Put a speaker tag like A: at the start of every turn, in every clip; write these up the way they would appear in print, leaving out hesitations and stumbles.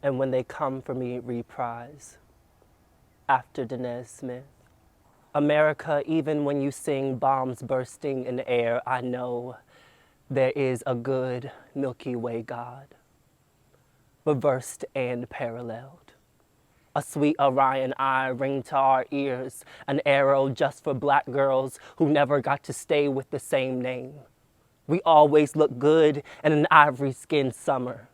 A: and when they come for me, reprise. After Danez Smith. America, even when you sing bombs bursting in the air, I know there is a good Milky Way God, reversed and paralleled. A sweet Orion eye ring to our ears, an arrow just for black girls who never got to stay with the same name. We always look good in an ivory-skinned summer.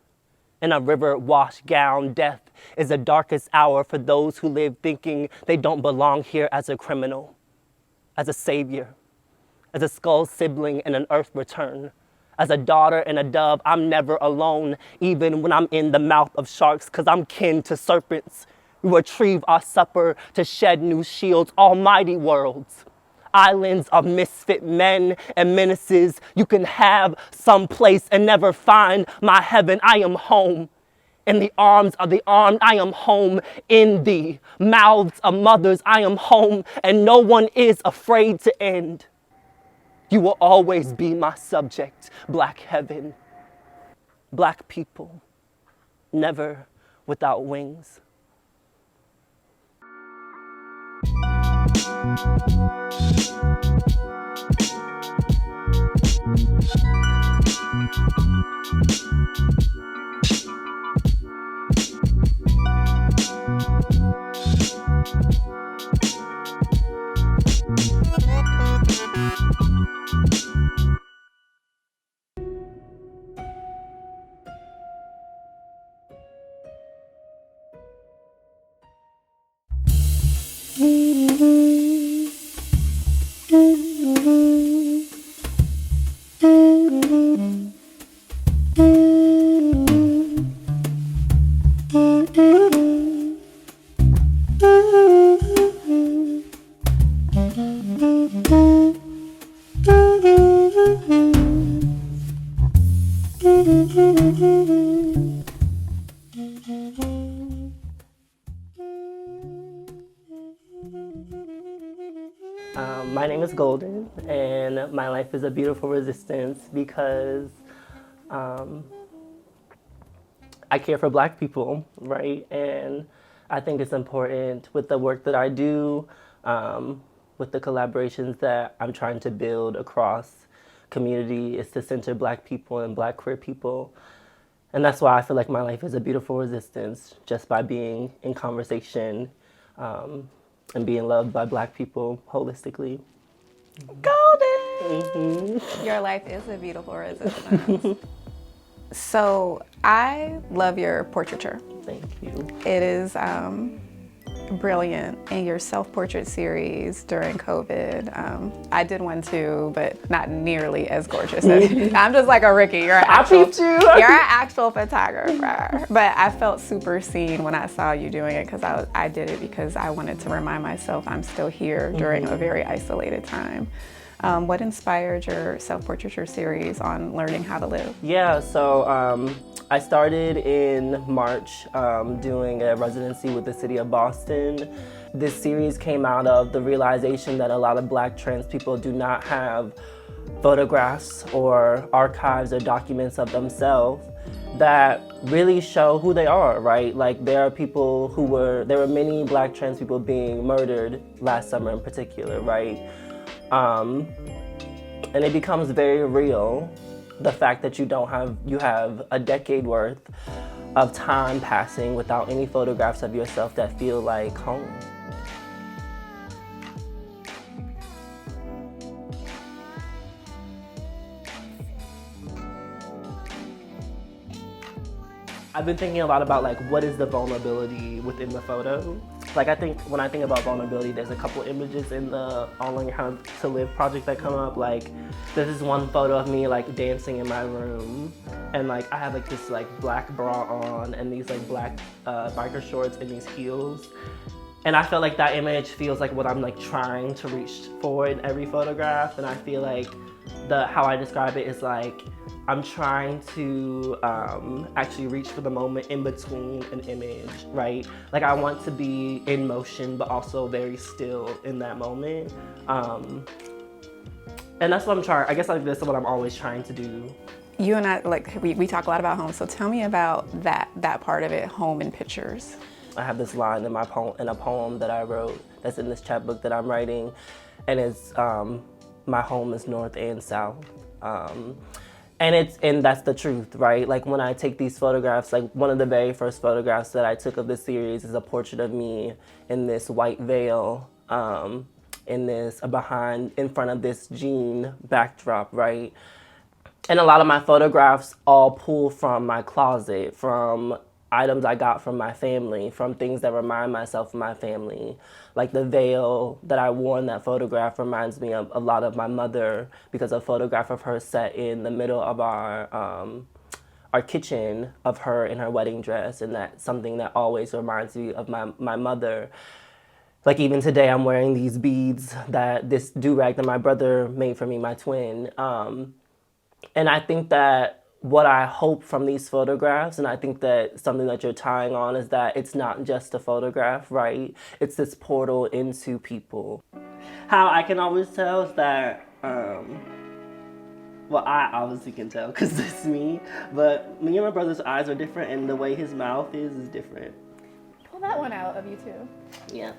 A: In a river-washed gown, death is the darkest hour for those who live thinking they don't belong here as a criminal, as a savior, as a skull sibling in an earth return. As a daughter and a dove, I'm never alone, even when I'm in the mouth of sharks, 'cause I'm kin to serpents. We retrieve our supper to shed new shields, almighty worlds. Islands of misfit men and menaces. You can have some place and never find my heaven. I am home. In the arms of the armed, I am home. In the mouths of mothers, I am home. And no one is afraid to end. You will always be my subject, Black heaven. Black people, never without wings. My name is Golden, and my life is a beautiful resistance because I care for Black people, right? And I think it's important with the work that I do, with the collaborations that I'm trying to build across community, is to center Black people and Black queer people. And that's why I feel like my life is a beautiful resistance, just by being in conversation and being loved by Black people holistically.
B: Golden! Your life is a beautiful resistance. So I love your portraiture.
A: Thank you.
B: It is brilliant. In your self-portrait series during COVID, I did one too, but not nearly as gorgeous. I'm just like a Ricky. You're an actual photographer. But I felt super seen when I saw you doing it, because I did it because I wanted to remind myself I'm still here during a very isolated time. What inspired your self-portraiture series on learning how to live?
A: Yeah, so I started in March doing a residency with the city of Boston. This series came out of the realization that a lot of Black trans people do not have photographs or archives or documents of themselves that really show who they are, right? Like there were many Black trans people being murdered last summer in particular, right? And it becomes very real, the fact that you have a decade worth of time passing without any photographs of yourself that feel like home. I've been thinking a lot about like, what is the vulnerability within the photo? Like when I think about vulnerability, there's a couple images in the All Learning How to Live project that come up. Like there's this one photo of me like dancing in my room, and like I have like this like black bra on and these like black biker shorts and these heels. And I feel like that image feels like what I'm like trying to reach for in every photograph. And I feel like how I describe it is like, I'm trying to actually reach for the moment in between an image, right? Like I want to be in motion, but also very still in that moment. And that's what I'm trying, I guess like this is what I'm always trying to do.
B: You and I, like, we talk a lot about home, so tell me about that part of it, home and pictures.
A: I have this line in a poem that I wrote that's in this chapbook that I'm writing, and it's my home is north and south. And that's the truth, right? Like when I take these photographs, like one of the very first photographs that I took of this series is a portrait of me in this white veil, in front of this jean backdrop, right? And a lot of my photographs all pull from my closet, from items I got from my family, from things that remind myself of my family. Like the veil that I wore in that photograph reminds me of a lot of my mother, because a photograph of her set in the middle of our kitchen of her in her wedding dress, and that's something that always reminds me of my mother. Like even today I'm wearing these beads, this do-rag that my brother made for me, my twin. And I think that what I hope from these photographs, and I think that something that you're tying on, is that it's not just a photograph, right? It's this portal into people. How I can always tell is that, well, I obviously can tell because it's me, but me and my brother's eyes are different, and the way his mouth is different.
B: Pull that one out of you too.
A: Yeah.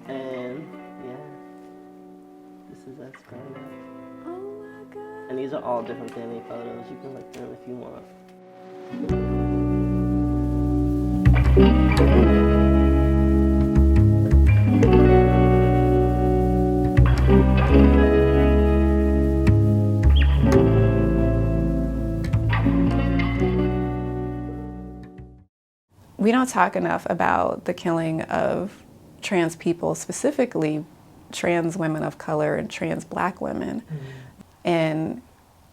A: And yeah, this is us growing up. And these are all different family photos. You can look through them if you want.
B: We don't talk enough about the killing of trans people, specifically trans women of color and trans Black women. Mm-hmm. And,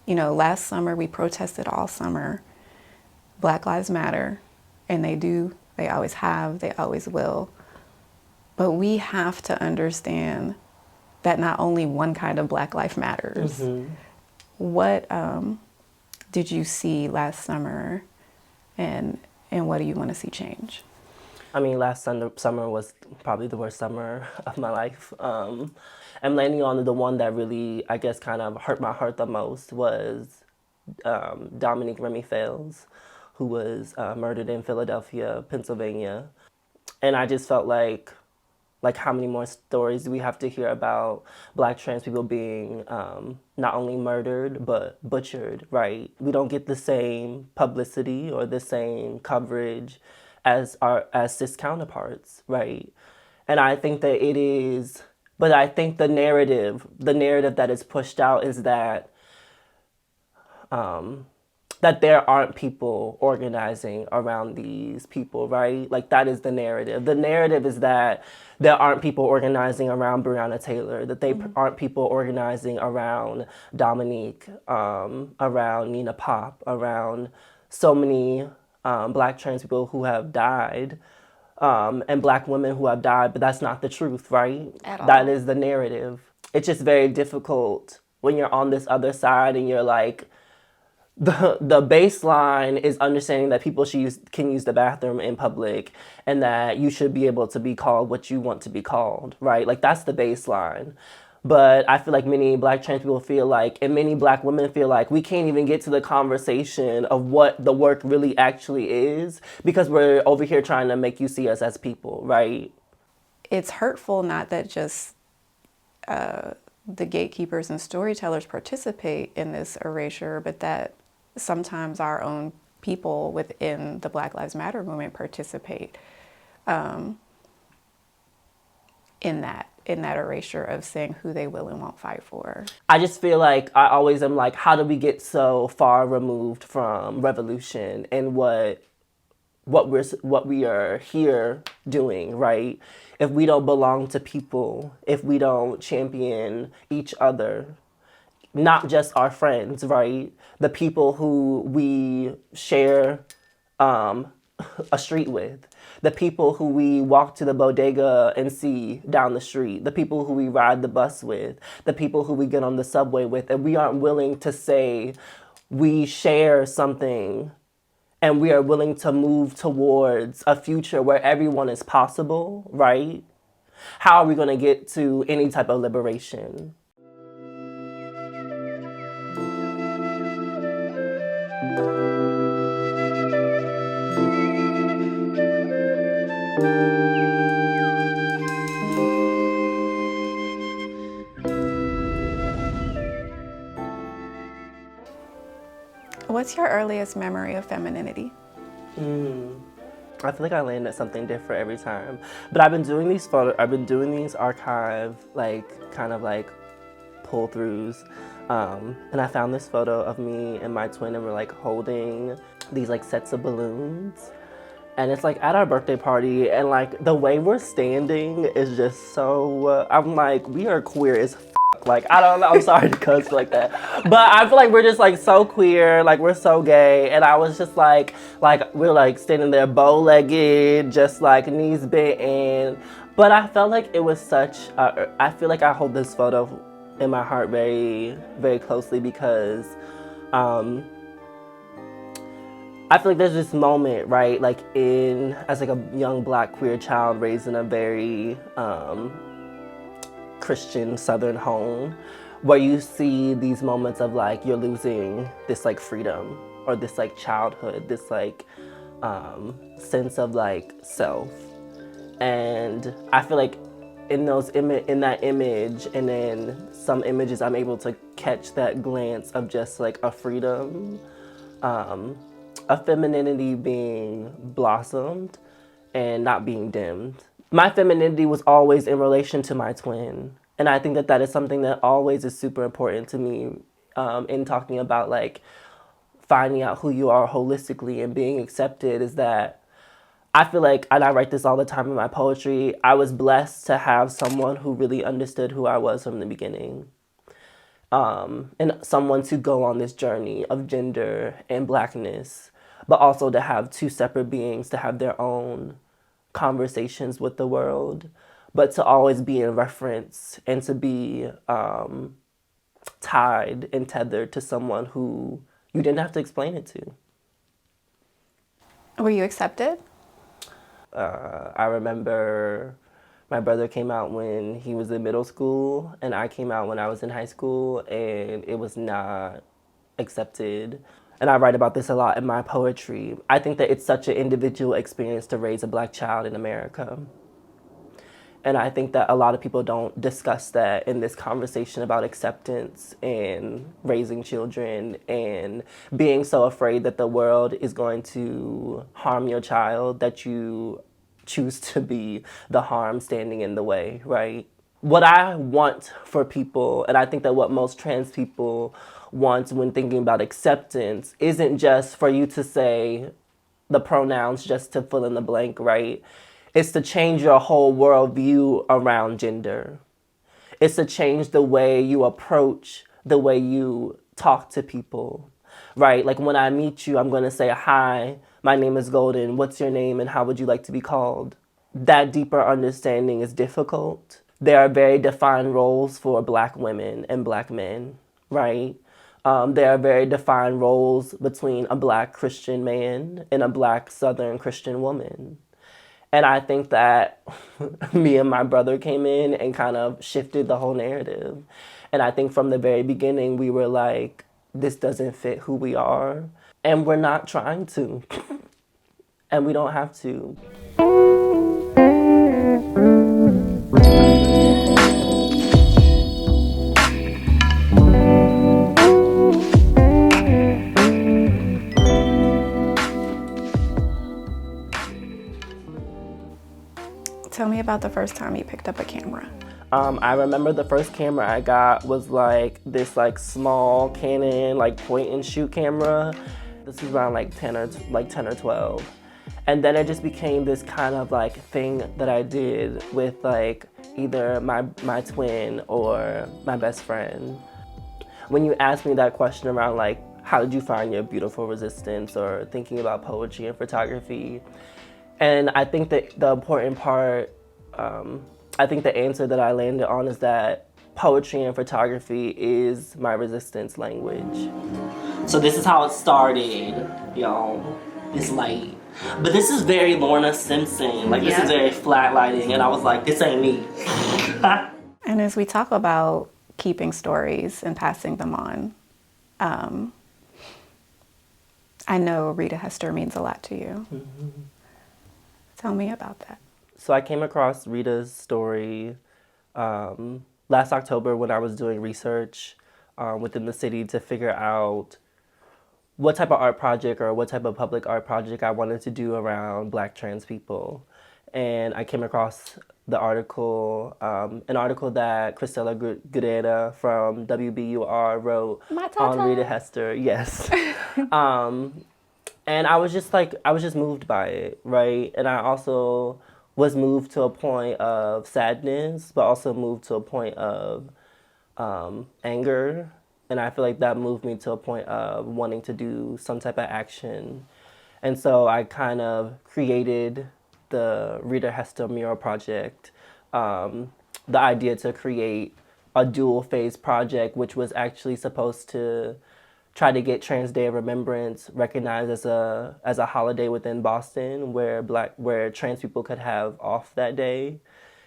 B: you know, last summer we protested all summer. Black Lives Matter, and they always have, they always will. But we have to understand that not only one kind of Black life matters. Mm-hmm. What did you see last summer, and what do you want to see change?
A: I mean, last summer was probably the worst summer of my life. And landing on the one that really, I guess, kind of hurt my heart the most was Dominique Remy Fails, who was murdered in Philadelphia, Pennsylvania. And I just felt like how many more stories do we have to hear about Black trans people being not only murdered, but butchered, right? We don't get the same publicity or the same coverage as cis counterparts, right? And I think that it is, but I think the narrative that is pushed out is that that there aren't people organizing around these people, right? Like that is the narrative. The narrative is that there aren't people organizing around Breonna Taylor, that they aren't people organizing around Dominique, around Nina Pop, around so many Black trans people who have died, and Black women who have died, but that's not the truth, right?
B: At all.
A: That is the narrative. It's just very difficult when you're on this other side and you're like, the baseline is understanding that people can use the bathroom in public, and that you should be able to be called what you want to be called, right? Like that's the baseline. But I feel like many Black trans people feel like, and many Black women feel like, we can't even get to the conversation of what the work really actually is because we're over here trying to make you see us as people, right?
B: It's hurtful not that just the gatekeepers and storytellers participate in this erasure, but that sometimes our own people within the Black Lives Matter movement participate in that erasure of saying who they will and won't fight for.
A: I just feel like I always am like, how do we get so far removed from revolution and what we are here doing, right? If we don't belong to people, if we don't champion each other, not just our friends, right? The people who we share a street with, the people who we walk to the bodega and see down the street, the people who we ride the bus with, the people who we get on the subway with, and we aren't willing to say we share something and we are willing to move towards a future where everyone is possible, right? How are we going to get to any type of liberation?
B: What's your earliest memory of femininity?
A: I feel like I land at something different every time. But I've been doing these archive, like, kind of like pull throughs. And I found this photo of me and my twin, and we're like holding these like sets of balloons. And it's like at our birthday party, and like the way we're standing is just so, I'm like, we are queer as f. Like, I don't know, I'm sorry to cuss like that. But I feel like we're just like so queer, like we're so gay. And I was just like we're like standing there bow-legged, just like knees bent in. But I felt like it was such, I feel like I hold this photo in my heart very, very closely because I feel like there's this moment, right, like as like a young Black queer child raised in a very Christian Southern home, where you see these moments of like you're losing this like freedom or this like childhood, this like sense of like self. And I feel like in that image, and then some images, I'm able to catch that glance of just like a freedom, a femininity being blossomed and not being dimmed. My femininity was always in relation to my twin. And I think that that is something that always is super important to me in talking about like finding out who you are holistically and being accepted, is that I feel like, and I write this all the time in my poetry, I was blessed to have someone who really understood who I was from the beginning. And someone to go on this journey of gender and Blackness, but also to have two separate beings to have their own conversations with the world, but to always be in reference and to be tied and tethered to someone who you didn't have to explain it to.
B: Were you accepted?
A: I remember my brother came out when he was in middle school, and I came out when I was in high school, and it was not accepted. And I write about this a lot in my poetry. I think that it's such an individual experience to raise a Black child in America. And I think that a lot of people don't discuss that in this conversation about acceptance and raising children and being so afraid that the world is going to harm your child that you choose to be the harm standing in the way, right? What I want for people, and I think that what most trans people want when thinking about acceptance, isn't just for you to say the pronouns just to fill in the blank, right? It's to change your whole worldview around gender. It's to change the way you approach, the way you talk to people, right? Like when I meet you, I'm going to say, hi, my name is Golden. What's your name and how would you like to be called? That deeper understanding is difficult. There are very defined roles for Black women and Black men, right? There are very defined roles between a Black Christian man and a Black Southern Christian woman. And I think that me and my brother came in and kind of shifted the whole narrative. And I think from the very beginning, we were like, this doesn't fit who we are. And we're not trying to. And we don't have to.
B: Tell me about the first time you picked up a camera.
A: I remember the first camera I got was like this like small Canon like point and shoot camera. This was around like 10 or 12. And then it just became this kind of like thing that I did with like either my twin or my best friend. When you ask me that question around like, how did you find your beautiful resistance, or thinking about poetry and photography, and I think that the important part, I think the answer that I landed on is that poetry and photography is my resistance language. So this is how it started, y'all. This light. But this is very Lorna Simpson. Like, this is very flat lighting, and I was like, this ain't me.
B: And as we talk about keeping stories and passing them on, I know Rita Hester means a lot to you. Mm-hmm. Tell me about that.
A: So I came across Rita's story last October when I was doing research within the city to figure out what type of art project or what type of public art project I wanted to do around Black trans people. And I came across the article, an article that Cristela Guerrera from WBUR wrote on Rita Hester. Yes. And I was just like, I was just moved by it, right? And I also was moved to a point of sadness, but also moved to a point of anger. And I feel like that moved me to a point of wanting to do some type of action. And so I kind of created the Rita Hester mural project. The idea to create a dual phase project, which was actually supposed to try to get Trans Day of Remembrance recognized as a holiday within Boston, where trans people could have off that day,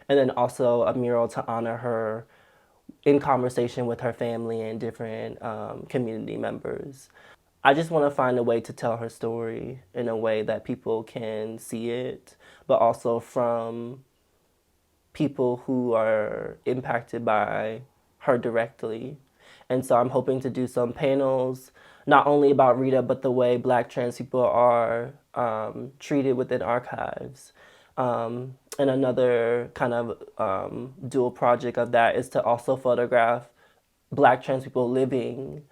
A: and then also a mural to honor her in conversation with her family and different community members. I just want to find a way to tell her story in a way that people can see it, but also from people who are impacted by her directly. And so I'm hoping to do some panels, not only about Rita, but the way Black trans people are treated within archives. And another kind of dual project of that is to also photograph Black trans people living,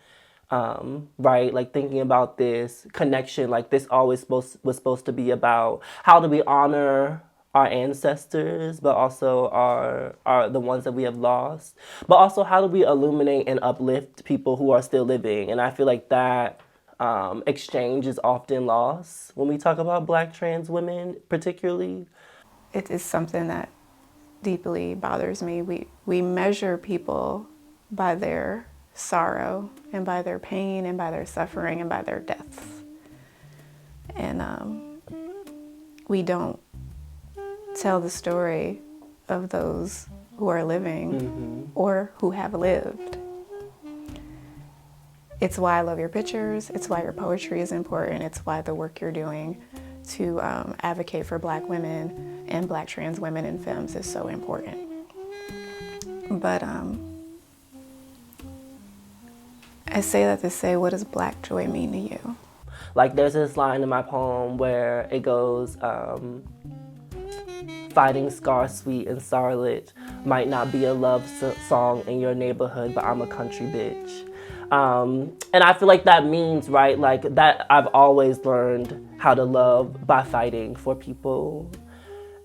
A: right? Like thinking about this connection, like this always was supposed to be about how do we honor our ancestors, but also our the ones that we have lost, but also how do we illuminate and uplift people who are still living. And I feel like that exchange is often lost when we talk about Black trans women particularly.
B: It is something that deeply bothers me. We measure people by their sorrow and by their pain and by their suffering and by their deaths. And we don't tell the story of those who are living or who have lived. It's why I love your pictures. It's why your poetry is important. It's why the work you're doing to advocate for Black women and Black trans women in films is so important. But I say that to say, what does Black joy mean to you?
A: Like there's this line in my poem where it goes, fighting Scar Sweet and Starlet might not be a love song in your neighborhood, but I'm a country bitch. And I feel like that means, right, like that I've always learned how to love by fighting for people.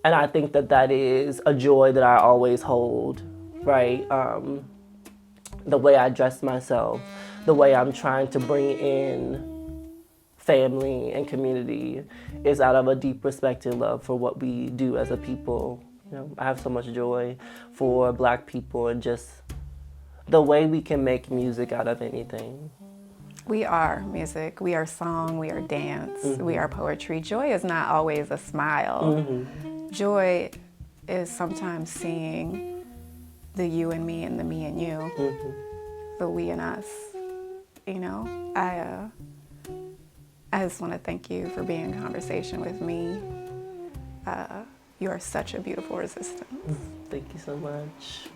A: And I think that that is a joy that I always hold, right? The way I dress myself, the way I'm trying to bring in family and community is out of a deep respect and love for what we do as a people. You know, I have so much joy for Black people and just the way we can make music out of anything.
B: We are music, we are song, we are dance, we are poetry. Joy is not always a smile. Joy is sometimes seeing the you and me and the me and you, the we and us. You know, I just want to thank you for being in conversation with me. You are such a beautiful resistance.
A: Thank you so much.